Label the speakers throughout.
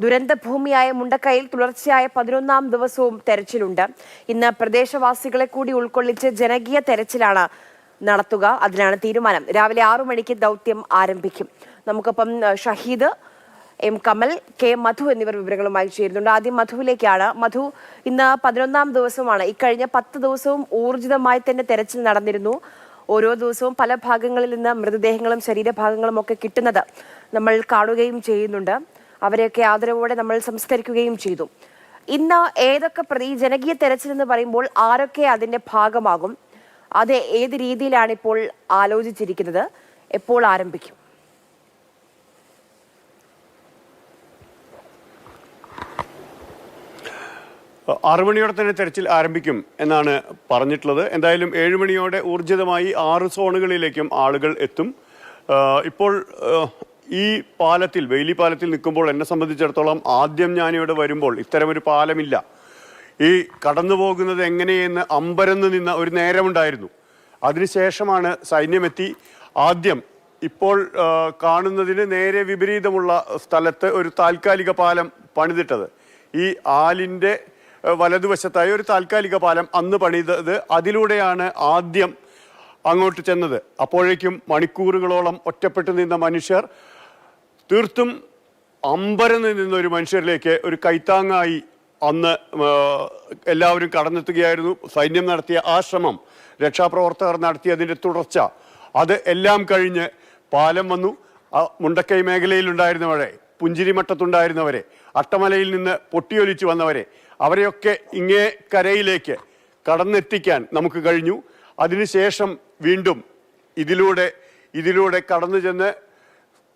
Speaker 1: ദുരന്തഭൂമിയായ മുണ്ടക്കയിൽ തുടർച്ചയായ 11ാം ദിവസവും തെരച്ചിലുണ്ട്. ഇന്ന് പ്രദേശവാസികളെ കൂടി ഉൾക്കൊള്ളിച്ച് ജനകീയ തെരച്ചിലാണ് നടത്തുക. അതിനാണ് തീരുമാനം. രാവിലെ 6 മണിക്ക് ദൗത്യം ആരംഭിക്കും. നമുക്കൊപ്പം ഷഹീദ്, എം കമൽ, കെ മധു എന്നിവർ വിവരങ്ങളുമായി ചേരുന്നുണ്ട്. ആദ്യം മധുവിലേക്കാണ്. മധു, ഇന്ന് 11ാം ദിവസമാണ്. ഇക്കഴിഞ്ഞ 10 ദിവസവും ഊർജിതമായി തന്നെ തെരച്ചിൽ നടന്നിരുന്നു. ഓരോ ദിവസവും പല ഭാഗങ്ങളിൽ നിന്ന് മൃതദേഹങ്ങളും ശരീരഭാഗങ്ങളും ഒക്കെ കിട്ടുന്നത് നമ്മൾ കാണുകയും ചെയ്യുന്നുണ്ട്. അവരെയൊക്കെ ആദരവോടെ നമ്മൾ സംസ്കരിക്കുകയും ചെയ്തു. ഇന്ന് ഏതൊക്കെ ഈ ജനകീയ തെരച്ചിൽ എന്ന് പറയുമ്പോൾ ആരൊക്കെ അതിന്റെ ഭാഗമാകും? അത് ഏത് രീതിയിലാണ് ഇപ്പോൾ ആലോചിച്ചിരിക്കുന്നത്? എപ്പോൾ ആരംഭിക്കും?
Speaker 2: 6 മണിയോടെ തന്നെ തെരച്ചിൽ ആരംഭിക്കും എന്നാണ് പറഞ്ഞിട്ടുള്ളത്. എന്തായാലും 7 മണിയോടെ ഊർജിതമായി 6 സോണുകളിലേക്കും ആളുകൾ എത്തും. ഇപ്പോൾ ഈ പാലത്തിൽ, വേലി പാലത്തിൽ നിൽക്കുമ്പോൾ എന്നെ സംബന്ധിച്ചിടത്തോളം ആദ്യം ഞാനിവിടെ വരുമ്പോൾ ഇത്തരമൊരു പാലമില്ല. ഈ കടന്നു പോകുന്നത് എങ്ങനെയെന്ന് അമ്പരന്ന് നിന്ന ഒരു നേരമുണ്ടായിരുന്നു. അതിനുശേഷമാണ് സൈന്യമെത്തി ആദ്യം ഇപ്പോൾ കാണുന്നതിന് നേരെ വിപരീതമുള്ള സ്ഥലത്ത് ഒരു താൽക്കാലിക പാലം പണിതിട്ടത്. ഈ ആലിൻ്റെ വലതുവശത്തായി ഒരു താൽക്കാലിക പാലം അന്ന് പണിതത്. അതിലൂടെയാണ് ആദ്യം അങ്ങോട്ട് ചെന്നത്. അപ്പോഴേക്കും മണിക്കൂറുകളോളം ഒറ്റപ്പെട്ടു നിന്ന മനുഷ്യർ തീർത്തും അമ്പരന്ന് നിന്ന ഒരു മനുഷ്യരിലേക്ക് ഒരു കൈത്താങ്ങായി അന്ന് എല്ലാവരും കടന്നെത്തുകയായിരുന്നു. സൈന്യം നടത്തിയ ആ ശ്രമം, രക്ഷാപ്രവർത്തകർ നടത്തിയതിൻ്റെ തുടർച്ച, അത് എല്ലാം കഴിഞ്ഞ് പാലം വന്നു. മുണ്ടക്കൈ മേഖലയിലുണ്ടായിരുന്നവരെ, പുഞ്ചിരിമട്ടത്തുണ്ടായിരുന്നവരെ, അട്ടമലയിൽ നിന്ന് പൊട്ടിയൊലിച്ചു വന്നവരെ, അവരെയൊക്കെ ഇങ്ങേ കരയിലേക്ക് കടന്നെത്തിക്കാൻ നമുക്ക് കഴിഞ്ഞു. അതിനുശേഷം വീണ്ടും ഇതിലൂടെ കടന്നു ചെന്ന്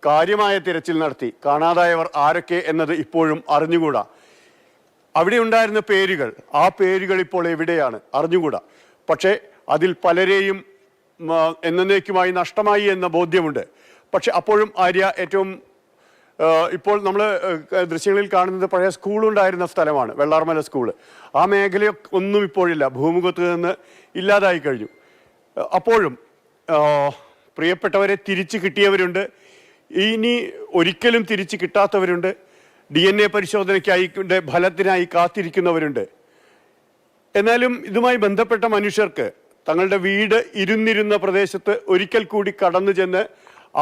Speaker 2: കാര്യമായ തിരച്ചിൽ നടത്തി. കാണാതായവർ ആരൊക്കെ എന്നത് ഇപ്പോഴും അറിഞ്ഞുകൂടാ. അവിടെ ഉണ്ടായിരുന്ന പേരുകൾ, ആ പേരുകൾ ഇപ്പോൾ എവിടെയാണ് അറിഞ്ഞുകൂടാ. പക്ഷേ അതിൽ പലരെയും എന്നേക്കുമായി നഷ്ടമായി എന്ന ബോധ്യമുണ്ട്. പക്ഷെ അപ്പോഴും ആര്യ, ഏറ്റവും ഇപ്പോൾ നമ്മൾ ദൃശ്യങ്ങളിൽ കാണുന്നത് പഴയ സ്കൂളുണ്ടായിരുന്ന സ്ഥലമാണ്, വെള്ളാർമല സ്കൂള്. ആ മേഖലയൊക്കെ ഒന്നും ഇപ്പോഴില്ല, ഭൂമുഖത്ത് നിന്ന് ഇല്ലാതായി കഴിഞ്ഞു. അപ്പോഴും പ്രിയപ്പെട്ടവരെ തിരിച്ചു കിട്ടിയവരുണ്ട്, ഇനി ഒരിക്കലും തിരിച്ചു കിട്ടാത്തവരുണ്ട്, DNA പരിശോധനയ്ക്കായി ഫലത്തിനായി കാത്തിരിക്കുന്നവരുണ്ട്. എന്നാലും ഇതുമായി ബന്ധപ്പെട്ട മനുഷ്യർക്ക് തങ്ങളുടെ വീട് ഇരുന്നിരുന്ന പ്രദേശത്ത് ഒരിക്കൽ കൂടി കടന്നു ചെന്ന്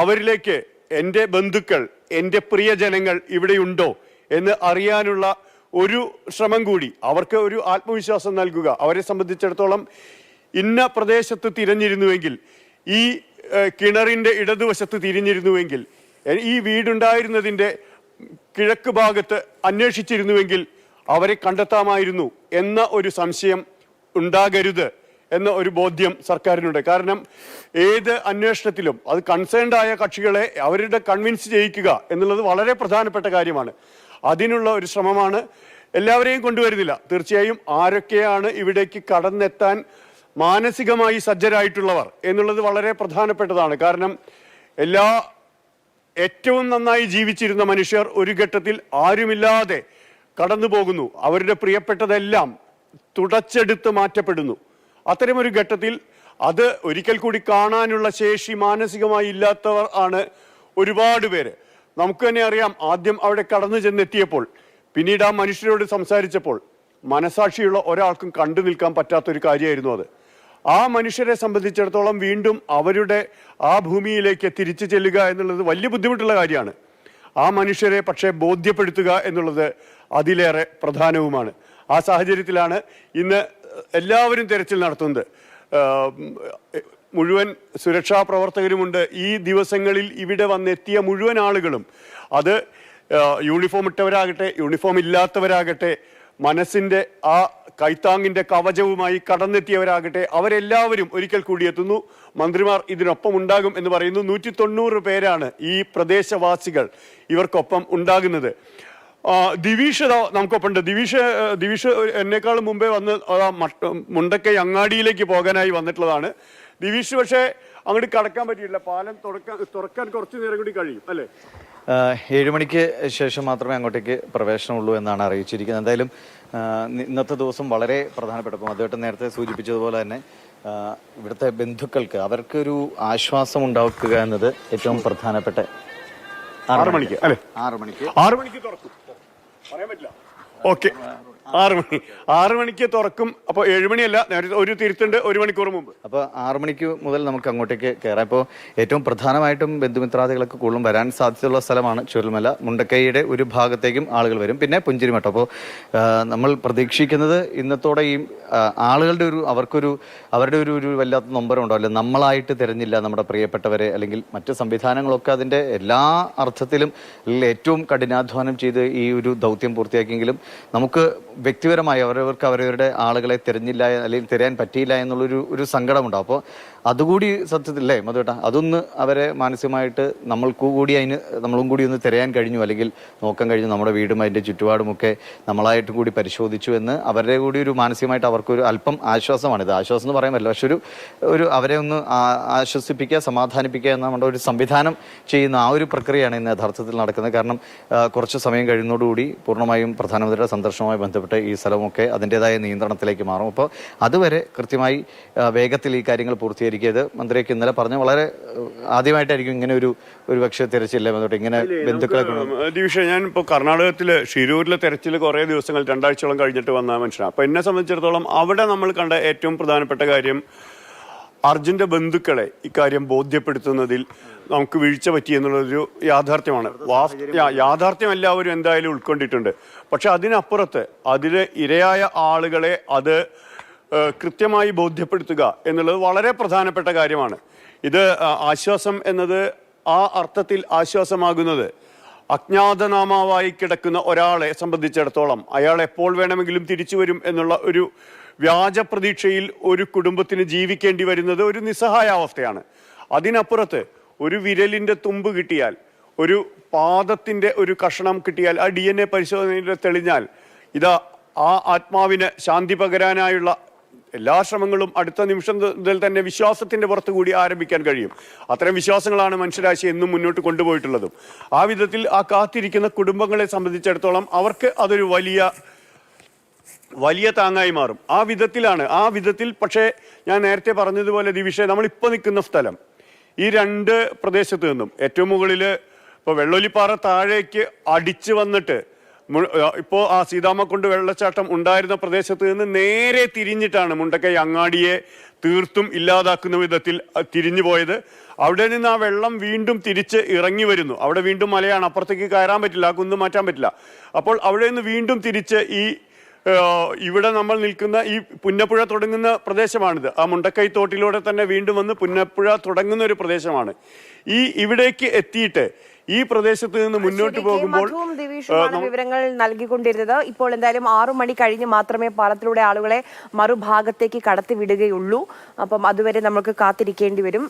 Speaker 2: അവരിലേക്ക് എൻ്റെ ബന്ധുക്കൾ, എൻ്റെ പ്രിയജനങ്ങൾ ഇവിടെയുണ്ടോ എന്ന് അറിയാനുള്ള ഒരു ശ്രമം കൂടി, അവർക്ക് ഒരു ആത്മവിശ്വാസം നൽകുക. അവരെ സംബന്ധിച്ചിടത്തോളം ഇന്ന പ്രദേശത്ത് തിരഞ്ഞിരുന്നുവെങ്കിൽ, ഈ കിണറിൻ്റെ ഇടതുവശത്ത് തിരിഞ്ഞിരുന്നുവെങ്കിൽ, ഈ വീടുണ്ടായിരുന്നതിൻ്റെ കിഴക്ക് ഭാഗത്ത് അന്വേഷിച്ചിരുന്നുവെങ്കിൽ അവരെ കണ്ടെത്താമായിരുന്നു എന്ന ഒരു സംശയം ഉണ്ടാകരുത് എന്ന ഒരു ബോധ്യം സർക്കാരിനുണ്ട്. കാരണം ഏത് അന്വേഷണത്തിലും അത് കൺസേൺഡ് ആയ കക്ഷികളെ അവരുടെ കൺവിൻസ് ചെയ്യിക്കുക എന്നുള്ളത് വളരെ പ്രധാനപ്പെട്ട കാര്യമാണ്. അതിനുള്ള ഒരു ശ്രമമാണ്. എല്ലാവരെയും കൊണ്ടുവരുന്നില്ല. തീർച്ചയായും ആരൊക്കെയാണ് ഇവിടേക്ക് കടന്നെത്താൻ മാനസികമായി സജ്ജരായിട്ടുള്ളവർ എന്നുള്ളത് വളരെ പ്രധാനപ്പെട്ടതാണ്. കാരണം ഏറ്റവും നന്നായി ജീവിച്ചിരുന്ന മനുഷ്യർ ഒരു ഘട്ടത്തിൽ ആരുമില്ലാതെ കടന്നു പോകുന്നു. അവരുടെ പ്രിയപ്പെട്ടതെല്ലാം തുടച്ചെടുത്ത് മാറ്റപ്പെടുന്നു. അത്തരമൊരു ഘട്ടത്തിൽ അത് ഒരിക്കൽ കൂടി കാണാനുള്ള ശേഷി മാനസികമായി ഇല്ലാത്തവർ ആണ് ഒരുപാട് പേര്. നമുക്ക് തന്നെ അറിയാം, ആദ്യം അവിടെ കടന്നു ചെന്നെത്തിയപ്പോൾ, പിന്നീട് ആ മനുഷ്യരോട് സംസാരിച്ചപ്പോൾ മനസാക്ഷിയുള്ള ഒരാൾക്കും കണ്ടു നിൽക്കാൻ പറ്റാത്തൊരു കാര്യമായിരുന്നു അത്. ആ മനുഷ്യരെ സംബന്ധിച്ചിടത്തോളം വീണ്ടും അവരുടെ ആ ഭൂമിയിലേക്ക് തിരിച്ചു ചെല്ലുക എന്നുള്ളത് വലിയ ബുദ്ധിമുട്ടുള്ള കാര്യമാണ്. ആ മനുഷ്യരെ പക്ഷേ ബോധ്യപ്പെടുത്തുക എന്നുള്ളത് അതിലേറെ പ്രധാനവുമാണ്. ആ സാഹചര്യത്തിലാണ് ഇന്ന് എല്ലാവരും തെരച്ചിൽ നടത്തുന്നത്. മുഴുവൻ സുരക്ഷാ പ്രവർത്തകരുമുണ്ട്. ഈ ദിവസങ്ങളിൽ ഇവിടെ വന്നെത്തിയ മുഴുവൻ ആളുകളും, അത് യൂണിഫോം ഇട്ടവരാകട്ടെ യൂണിഫോം ഇല്ലാത്തവരാകട്ടെ, മനസ്സിൻ്റെ ആ കൈത്താങ്ങിൻ്റെ കവചവുമായി കടന്നെത്തിയവരാകട്ടെ, അവരെല്ലാവരും ഒരിക്കൽ കൂടി എത്തുന്നു. മന്ത്രിമാർ ഇതിനൊപ്പം ഉണ്ടാകും എന്ന് പറയുന്നു. 190 പേരാണ് ഈ പ്രദേശവാസികൾ ഇവർക്കൊപ്പം ഉണ്ടാകുന്നത്. ദിവീഷ് നമുക്കൊപ്പം ഉണ്ട്. ദിവീഷ് എന്നെക്കാളും മുമ്പേ വന്ന് മുണ്ടക്കൈ അങ്ങാടിയിലേക്ക് പോകാനായി വന്നിട്ടുള്ളതാണ്. ദിവീഷ് പക്ഷേ അങ്ങോട്ട് കടക്കാൻ പറ്റിയില്ല. പാലം തുറക്കാൻ കുറച്ച് നേരം കൂടി കഴിയും അല്ലേ?
Speaker 3: 7 മണിക്ക് ശേഷം മാത്രമേ അങ്ങോട്ടേക്ക് പ്രവേശനമുള്ളൂ എന്നാണ് അറിയിച്ചിരിക്കുന്നത്. എന്തായാലും ഇന്നത്തെ ദിവസം വളരെ പ്രധാനപ്പെട്ട, അദ്ദേഹം നേരത്തെ സൂചിപ്പിച്ചതുപോലെ തന്നെ ഇവിടുത്തെ ബന്ധുക്കൾക്ക് അവർക്കൊരു ആശ്വാസം ഉണ്ടാക്കുക എന്നത് ഏറ്റവും പ്രധാനപ്പെട്ട.
Speaker 2: 6 മണിക്ക് അല്ലേ?
Speaker 3: 6 മണിക്ക്
Speaker 2: തുറക്കും. പറയാൻ പറ്റില്ല. ഓക്കെ, 6 മണി. 6 മണിക്ക് തുറക്കും. അപ്പോൾ 7 മണിയല്ല, നേരത്തെ ഒരു തിരുത്തുണ്ട്, 1 മണിക്കൂർ മുമ്പ്.
Speaker 3: അപ്പോൾ 6 മണിക്ക് മുതൽ നമുക്ക് അങ്ങോട്ടേക്ക് കയറാം. ഇപ്പോൾ ഏറ്റവും പ്രധാനമായിട്ടും ബന്ധുമിത്രാദികളൊക്കെ കൂടുതലും വരാൻ സാധ്യതയുള്ള സ്ഥലമാണ് ചുരൽമല. മുണ്ടക്കൈയുടെ ഒരു ഭാഗത്തേക്കും ആളുകൾ വരും, പിന്നെ പുഞ്ചിരിമട്ടം. അപ്പോൾ നമ്മൾ പ്രതീക്ഷിക്കുന്നത് ഇന്നത്തോടെ ഈ ആളുകളുടെ അവരുടെ ഒരു വല്ലാത്ത നൊമ്പരമുണ്ടോ, അല്ലെ നമ്മളായിട്ട് തിരഞ്ഞില്ല നമ്മുടെ പ്രിയപ്പെട്ടവരെ, അല്ലെങ്കിൽ മറ്റ് സംവിധാനങ്ങളൊക്കെ അതിൻ്റെ എല്ലാ അർത്ഥത്തിലും ഏറ്റവും കഠിനാധ്വാനം ചെയ്ത് ഈ ഒരു ദൗത്യം പൂർത്തിയാക്കിയെങ്കിലും നമുക്ക് വ്യക്തിപരമായി അവരവരുടെ ആളുകളെ തിരഞ്ഞില്ല അല്ലെങ്കിൽ തിരയാൻ പറ്റിയില്ല എന്നുള്ളൊരു സങ്കടമുണ്ടാവും. അപ്പോൾ അതുകൂടി സത്യത്തില്ലേ മധുവേട്ട, അതൊന്ന് അവരെ മാനസികമായിട്ട് നമ്മളും കൂടി ഒന്ന് തിരയാൻ കഴിഞ്ഞു, അല്ലെങ്കിൽ നോക്കാൻ കഴിഞ്ഞു, നമ്മുടെ വീടും അതിൻ്റെ ചുറ്റുപാടുമൊക്കെ നമ്മളായിട്ട് കൂടി പരിശോധിച്ചു എന്ന് അവരുടെ കൂടി ഒരു മാനസികമായിട്ട് അവർക്കൊരു അല്പം ആശ്വാസമാണിത്. ആശ്വാസം എന്ന് പറയാൻ പറ്റില്ല, പക്ഷെ ഒരു അവരെ ഒന്ന് ആശ്വസിപ്പിക്കുക, സമാധാനിപ്പിക്കുക എന്ന നമ്മുടെ ഒരു സംവിധാനം ചെയ്യുന്ന ആ ഒരു പ്രക്രിയയാണ് ഇന്ന് യഥാർത്ഥത്തിൽ നടക്കുന്നത്. കാരണം കുറച്ച് സമയം കഴിയുന്നതോടുകൂടി പൂർണ്ണമായും പ്രധാനമന്ത്രിയുടെ സന്ദർശനവുമായി ബന്ധപ്പെട്ട് ഈ സ്ഥലമൊക്കെ അതിൻ്റെതായ നിയന്ത്രണത്തിലേക്ക് മാറും. അപ്പോൾ അതുവരെ കൃത്യമായി വേഗത്തിൽ ഈ കാര്യങ്ങൾ പൂർത്തീകരിക്കുക. മന്ത്രിയൊക്കെ ഇന്നലെ പറഞ്ഞ വളരെ ആദ്യമായിട്ടായിരിക്കും ഇങ്ങനെ ഒരു പക്ഷേ തിരച്ചില്ല ഇങ്ങനെ ബന്ധുക്കളെ
Speaker 2: ദിവിഷ, ഞാൻ ഇപ്പോൾ കർണാടകത്തിലെ ഷിരൂരിലെ തിരച്ചിൽ കുറേ ദിവസങ്ങൾ 2 ആഴ്ചയോളം കഴിഞ്ഞിട്ട് വന്ന മനുഷ്യനാണ്. അപ്പോൾ എന്നെ സംബന്ധിച്ചിടത്തോളം അവിടെ നമ്മൾ കണ്ട ഏറ്റവും പ്രധാനപ്പെട്ട കാര്യം അർജുന്റെ ബന്ധുക്കളെ ഇക്കാര്യം ബോധ്യപ്പെടുത്തുന്നതിൽ നമുക്ക് വീഴ്ച പറ്റി എന്നുള്ളൊരു യാഥാർത്ഥ്യമാണ്. യാഥാർത്ഥ്യം എല്ലാവരും എന്തായാലും ഉൾക്കൊണ്ടിട്ടുണ്ട്. പക്ഷെ അതിനപ്പുറത്ത് അതിൽ ഇരയായ ആളുകളെ അത് കൃത്യമായി ബോധ്യപ്പെടുത്തുക എന്നുള്ളത് വളരെ പ്രധാനപ്പെട്ട കാര്യമാണ്. ഇത് ആശ്വാസം എന്നത് ആ അർത്ഥത്തിൽ ആശ്വാസമാകുന്നത് അജ്ഞാതനാമാവായി കിടക്കുന്ന ഒരാളെ സംബന്ധിച്ചിടത്തോളം അയാൾ എപ്പോൾ വേണമെങ്കിലും തിരിച്ചു വരും എന്നുള്ള ഒരു വ്യാജ പ്രതീക്ഷയിൽ ഒരു കുടുംബത്തിന് ജീവിക്കേണ്ടി വരുന്നത് ഒരു നിസ്സഹായാവസ്ഥയാണ്. അതിനപ്പുറത്ത് ഒരു വിരലിൻ്റെ തുമ്പ് കിട്ടിയാൽ, ഒരു പാദത്തിൻ്റെ ഒരു കഷണം കിട്ടിയാൽ, ആ DNA പരിശോധനയിൽ തെളിഞ്ഞാൽ ഇതാ ആ ആത്മാവിന് ശാന്തി പകരാനായുള്ള എല്ലാ ശ്രമങ്ങളും അടുത്ത നിമിഷം മുതൽ തന്നെ വിശ്വാസത്തിന്റെ പുറത്തു കൂടി ആരംഭിക്കാൻ കഴിയും. അത്തരം വിശ്വാസങ്ങളാണ് മനുഷ്യരാശി എന്നും മുന്നോട്ട് കൊണ്ടുപോയിട്ടുള്ളതും. ആ വിധത്തിൽ ആ കാത്തിരിക്കുന്ന കുടുംബങ്ങളെ സംബന്ധിച്ചിടത്തോളം അവർക്ക് അതൊരു വലിയ താങ്ങായി മാറും. ആ വിധത്തിൽ പക്ഷേ ഞാൻ നേരത്തെ പറഞ്ഞതുപോലെ ദിവിഷ, നമ്മളിപ്പോൾ നിൽക്കുന്ന സ്ഥലം ഈ 2 പ്രദേശത്ത് നിന്നും ഏറ്റവും മുകളിൽ ഇപ്പോൾ വെള്ളൊലിപ്പാറ താഴേക്ക് അടിച്ചു വന്നിട്ട് ഇപ്പോൾ ആ സീതാമ്മക്കുണ്ട് വെള്ളച്ചാട്ടം ഉണ്ടായിരുന്ന പ്രദേശത്ത് നിന്ന് നേരെ തിരിഞ്ഞിട്ടാണ് മുണ്ടക്കൈ അങ്ങാടിയെ തീർത്തും ഇല്ലാതാക്കുന്ന വിധത്തിൽ തിരിഞ്ഞു പോയത്. അവിടെ നിന്ന് ആ വെള്ളം വീണ്ടും തിരിച്ച് ഇറങ്ങി വരുന്നു. അവിടെ വീണ്ടും മലയാണ്, അപ്പുറത്തേക്ക് കയറാൻ പറ്റില്ല, ആ കുന്ന് മാറ്റാൻ പറ്റില്ല. അപ്പോൾ അവിടെ നിന്ന് വീണ്ടും തിരിച്ച് ഇവിടെ നമ്മൾ നിൽക്കുന്ന ഈ പുന്നപ്പുഴ തുടങ്ങുന്ന പ്രദേശമാണിത്. ആ മുണ്ടക്കൈ തോട്ടിലൂടെ തന്നെ വീണ്ടും വന്ന് പുന്നപ്പുഴ തുടങ്ങുന്ന ഒരു പ്രദേശമാണ്. ഇവിടേക്ക് എത്തിയിട്ട് ഈ പ്രദേശത്ത് നിന്ന് മുന്നോട്ട് പോകുമ്പോൾ
Speaker 1: വിവരങ്ങൾ നൽകിക്കൊണ്ടിരുന്നത്. ഇപ്പോൾ എന്തായാലും 6 മണി കഴിഞ്ഞ് മാത്രമേ പാലത്തിലൂടെ ആളുകളെ മറുഭാഗത്തേക്ക് കടത്തി വിടുകയുള്ളൂ. അപ്പം അതുവരെ നമുക്ക് കാത്തിരിക്കേണ്ടി വരും.